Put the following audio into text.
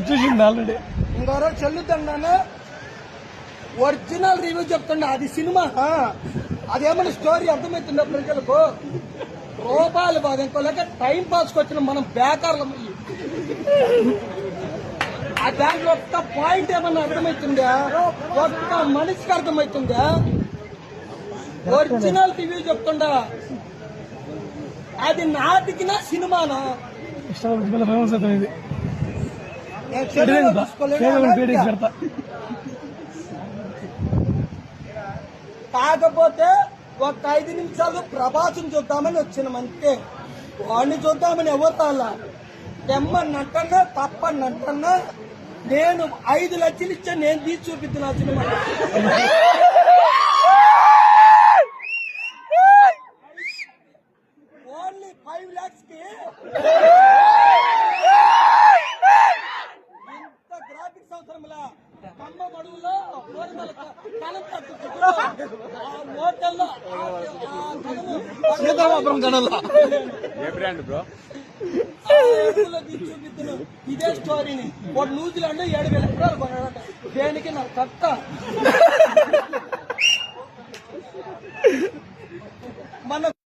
చూసింది already. ఇంకొకరోజు చెల్లుతున్నాను original review చెప్తుండే. అది సినిమా, అదేమన్నా స్టోరీ అర్థమవుతుండే ప్రజలకు. రూపాయలు బాగా ఇంకోలేక టైం పాస్కి వచ్చిన మనం బేకార్లం. ఆ దాంట్లో ఒక్క పాయింట్ ఏమన్నా అర్థమవుతుందా? ఒక్క మనిషికి అర్థమవుతుందా? ఒరిజినల్ రివ్యూ చెప్తుండా. అది నాటికినా సినిమానా? ఫేమస్ అవుతుంది. కాకపోతే ఒక 5 నిమిషాలు ప్రభాసం చూద్దామని వచ్చినామంతే. వాడిని చూద్దామని ఎవరు రాలా. తెమ్మన్నంటన్నా తప్పన్నంటన్నా నేను 5 లక్షలు ఇచ్చా, నేను తీసి చూపిస్తున్నా సినిమా. ఓన్లీ 5 lakhs కి ఇంత గ్రాఫిక్స్ అవసరంలా. కమ్మ బడుగులో కలం తట్టుకుంటూ హోటల్లో సీతారామపురం కడల్లో చూపిస్తున్నాను ఇదే స్టోరీని. వాడు న్యూజిలాండ్ 7,000 ఎకరాలు కొన్నాడట. దేనికి నాకు కట్ట